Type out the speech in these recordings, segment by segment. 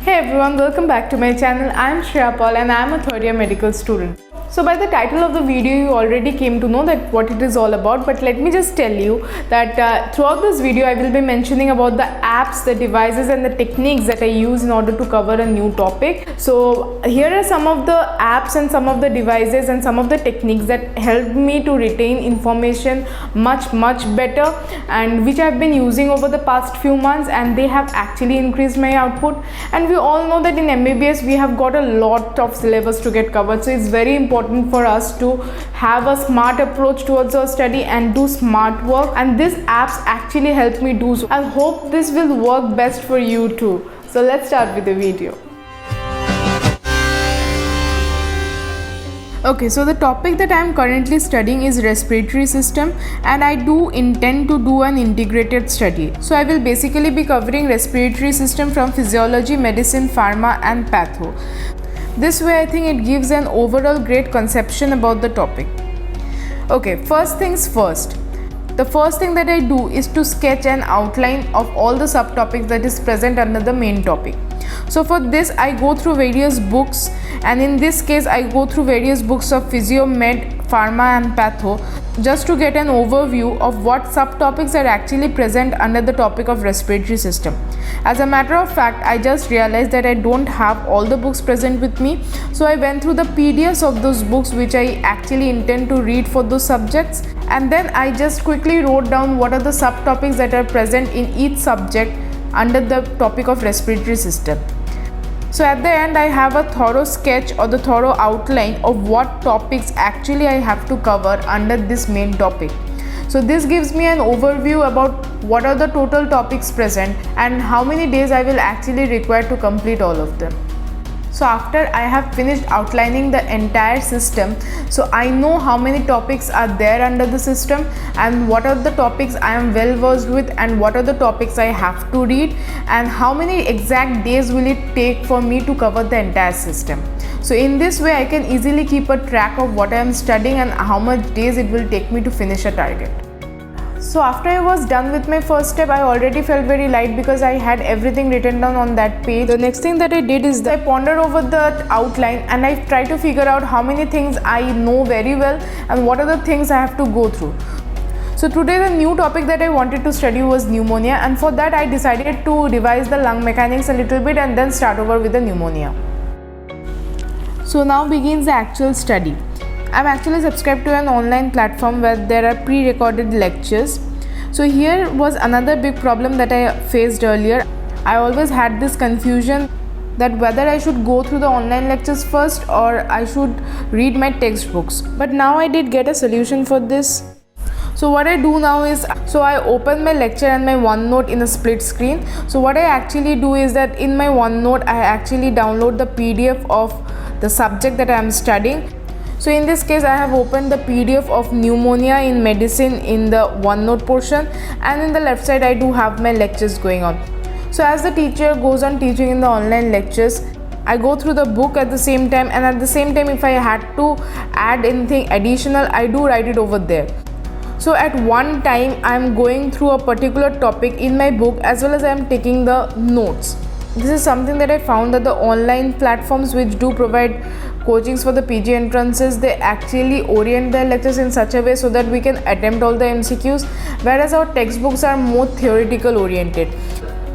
Hey everyone, welcome back to my channel. I am Shreya Paul and I am a third year medical student. So by the title of the video you already came to know that what it is all about, but let me just tell you that throughout this video I will be mentioning about the apps, the devices and the techniques that I use in order to cover a new topic. So here are some of the apps and some of the devices and some of the techniques that helped me to retain information much better and which I have been using over the past few months, and they have actually increased my output. And we all know that in MBBS we have got a lot of syllabus to get covered, so it's very important for us to have a smart approach towards our study and do smart work, and these apps actually help me do so. I hope this will work best for you too. So let's start with the video. Okay, so the topic that I am currently studying is respiratory system, and I do intend to do an integrated study. So I will basically be covering respiratory system from physiology, medicine, pharma and patho. This way I think it gives an overall great conception about the topic. Okay, first things first. The first thing that I do is to sketch an outline of all the subtopics that is present under the main topic. So for this I go through various books, and in this case I go through various books of physio, med, pharma and patho just to get an overview of what subtopics are actually present under the topic of respiratory system. As a matter of fact, I just realized that I don't have all the books present with me, so I went through the PDFs of those books which I actually intend to read for those subjects, and then I just quickly wrote down what are the subtopics that are present in each subject under the topic of respiratory system. So at the end I have a thorough sketch or the thorough outline of what topics actually I have to cover under this main topic. So this gives me an overview about what are the total topics present and how many days I will actually require to complete all of them. So after I have finished outlining the entire system, so I know how many topics are there under the system and what are the topics I am well versed with and what are the topics I have to read and how many exact days will it take for me to cover the entire system. So in this way I can easily keep a track of what I am studying and how much days it will take me to finish a target. So after I was done with my first step, I already felt very light because I had everything written down on that page. The next thing that I did is that I pondered over the outline and I tried to figure out how many things I know very well and what are the things I have to go through. So today the new topic that I wanted to study was pneumonia, and for that I decided to revise the lung mechanics a little bit and then start over with the pneumonia. So now begins the actual study. I'm actually subscribed to an online platform where there are pre-recorded lectures. So here was another big problem that I faced earlier. I always had this confusion that whether I should go through the online lectures first or I should read my textbooks. But now I did get a solution for this. So what I do now is, so I open my lecture and my OneNote in a split screen. So what I actually do is that in my OneNote I actually download the PDF of the subject that I am studying. So in this case I have opened the PDF of pneumonia in medicine in the OneNote portion, and in the left side I do have my lectures going on. So as the teacher goes on teaching in the online lectures, I go through the book at the same time, and at the same time if I had to add anything additional I do write it over there. So at one time I am going through a particular topic in my book as well as I am taking the notes. This is something that I found that the online platforms which do provide coachings for the PG entrances, they actually orient their lectures in such a way so that we can attempt all the MCQs, whereas our textbooks are more theoretical oriented.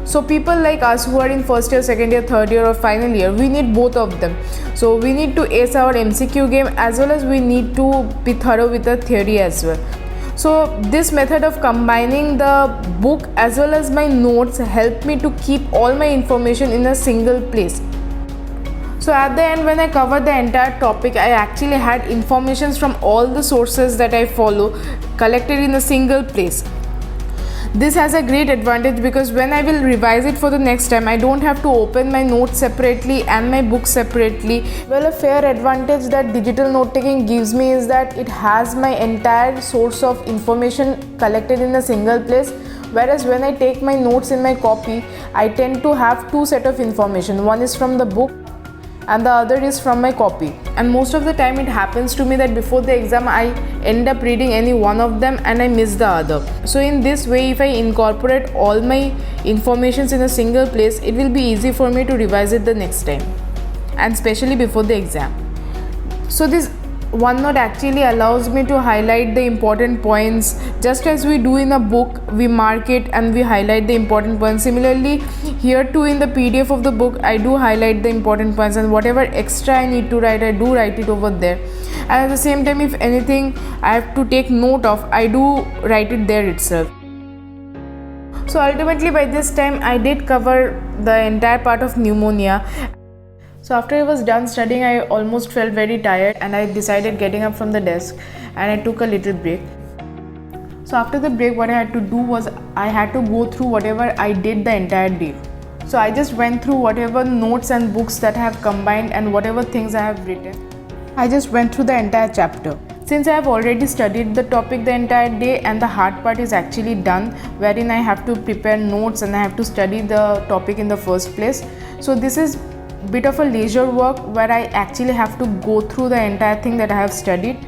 So people like us who are in first year, second year, third year or final year, we need both of them. So we need to ace our MCQ game as well as we need to be thorough with the theory as well. So this method of combining the book as well as my notes helped me to keep all my information in a single place. So at the end when I covered the entire topic, I actually had informations from all the sources that I follow collected in a single place. This has a great advantage because when I will revise it for the next time, I don't have to open my notes separately and my book separately. Well, a fair advantage that digital note taking gives me is that it has my entire source of information collected in a single place, whereas when I take my notes in my copy, I tend to have two sets of information. One is from the book and the other is from my copy. And most of the time it happens to me that before the exam I end up reading any one of them and I miss the other. So in this way, if I incorporate all my informations in a single place, it will be easy for me to revise it the next time, and especially before the exam. So this OneNote actually allows me to highlight the important points. Just as we do in a book, we mark it and we highlight the important points. Similarly, here too in the PDF of the book, I do highlight the important points, and whatever extra I need to write, I do write it over there. And at the same time, if anything I have to take note of, I do write it there itself. So ultimately by this time I did cover the entire part of pneumonia. So after I was done studying, I almost felt very tired and I decided getting up from the desk, and I took a little break. So after the break, what I had to do was I had to go through whatever I did the entire day. So I just went through whatever notes and books that I have combined and whatever things I have written. I just went through the entire chapter. Since I have already studied the topic the entire day and the hard part is actually done, wherein I have to prepare notes and I have to study the topic in the first place. So this is bit of a leisure work where I actually have to go through the entire thing that I have studied.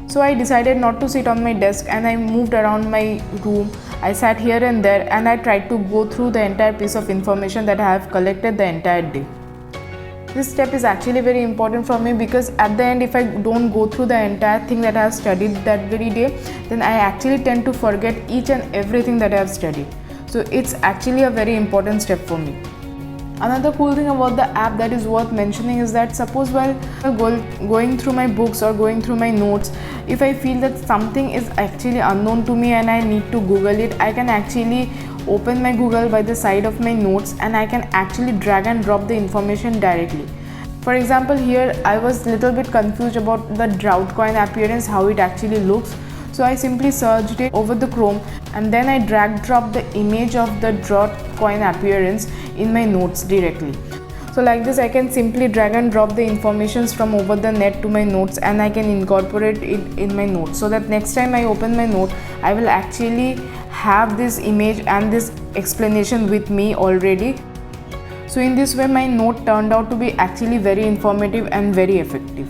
So I decided not to sit on my desk and I moved around my room. I sat here and there and I tried to go through the entire piece of information that I have collected the entire day. This step is actually very important for me because at the end, if I don't go through the entire thing that I have studied that very day, then I actually tend to forget each and everything that I have studied. So it's actually a very important step for me. Another cool thing about the app that is worth mentioning is that suppose while going through my books or going through my notes, if I feel that something is actually unknown to me and I need to Google it, I can actually open my Google by the side of my notes and I can actually drag and drop the information directly. For example, here I was little bit confused about the drought coin appearance, how it actually looks. So I simply searched it over the Chrome and then I drag drop the image of the drought coin appearance in my notes directly. So like this, I can simply drag and drop the informations from over the net to my notes and I can incorporate it in my notes, so that next time I open my note, I will actually have this image and this explanation with me already. So in this way, my note turned out to be actually very informative and very effective.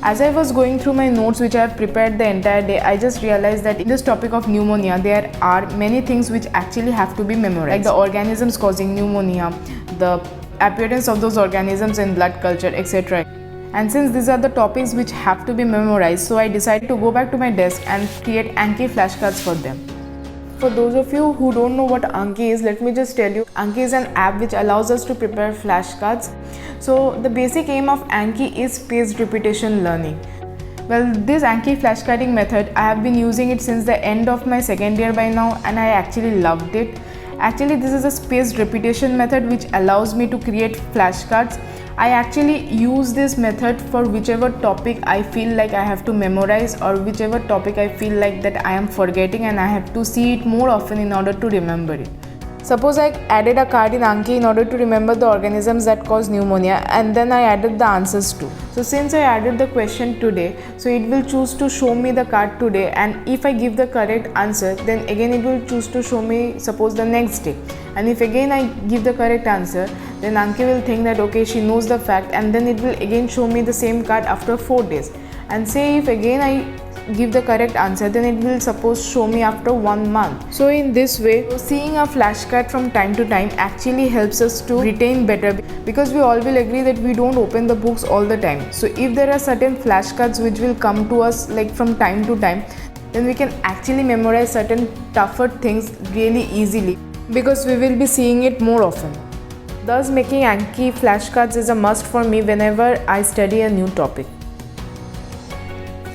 As I was going through my notes which I have prepared the entire day, I just realized that in this topic of pneumonia, there are many things which actually have to be memorized, like the organisms causing pneumonia, the appearance of those organisms in blood culture, etc. And since these are the topics which have to be memorized, so I decided to go back to my desk and create Anki flashcards for them. For those of you who don't know what Anki is, let me just tell you. Anki is an app which allows us to prepare flashcards. So the basic aim of Anki is spaced repetition learning. Well, this Anki flashcarding method, I have been using it since the end of my second year by now and I actually loved it. Actually, this is a spaced repetition method which allows me to create flashcards. I actually use this method for whichever topic I feel like I have to memorize or whichever topic I feel like that I am forgetting and I have to see it more often in order to remember it. Suppose I added a card in Anki in order to remember the organisms that cause pneumonia, and then I added the answers too. So since I added the question today, so it will choose to show me the card today, and if I give the correct answer, then again it will choose to show me suppose the next day. And if again I give the correct answer, then Anki will think that okay, she knows the fact, and then it will again show me the same card after 4 days. And say if again I give the correct answer, then it will suppose show me after 1 month. So in this way, seeing a flashcard from time to time actually helps us to retain better, because we all will agree that we don't open the books all the time. So if there are certain flashcards which will come to us like from time to time, then we can actually memorize certain tougher things really easily because we will be seeing it more often. Thus, making Anki flashcards is a must for me whenever I study a new topic.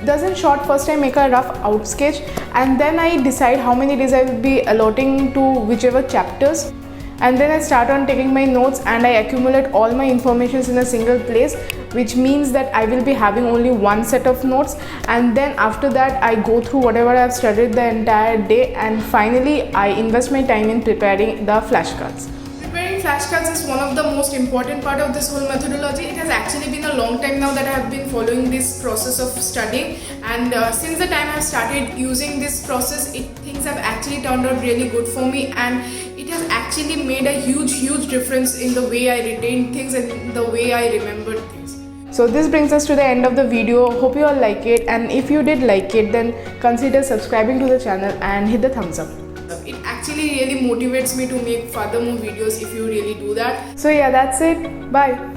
Thus in short, first I make a rough out sketch and then I decide how many days I will be allotting to whichever chapters, and then I start on taking my notes and I accumulate all my informations in a single place, which means that I will be having only one set of notes, and then after that I go through whatever I have studied the entire day, and finally I invest my time in preparing the flashcards. Preparing flashcards is one of the most important part of this whole methodology. It has actually been a long time now that I have been following this process of studying, and since the time I have started using this process, things have actually turned out really good for me, and it has actually actually made a huge difference in the way I retained things and the way I remembered things. So this brings us to the end of the video. Hope you all like it, and if you did like it, then consider subscribing to the channel and hit the thumbs up. It actually really motivates me to make further more videos if you really do that. So yeah, that's it. Bye.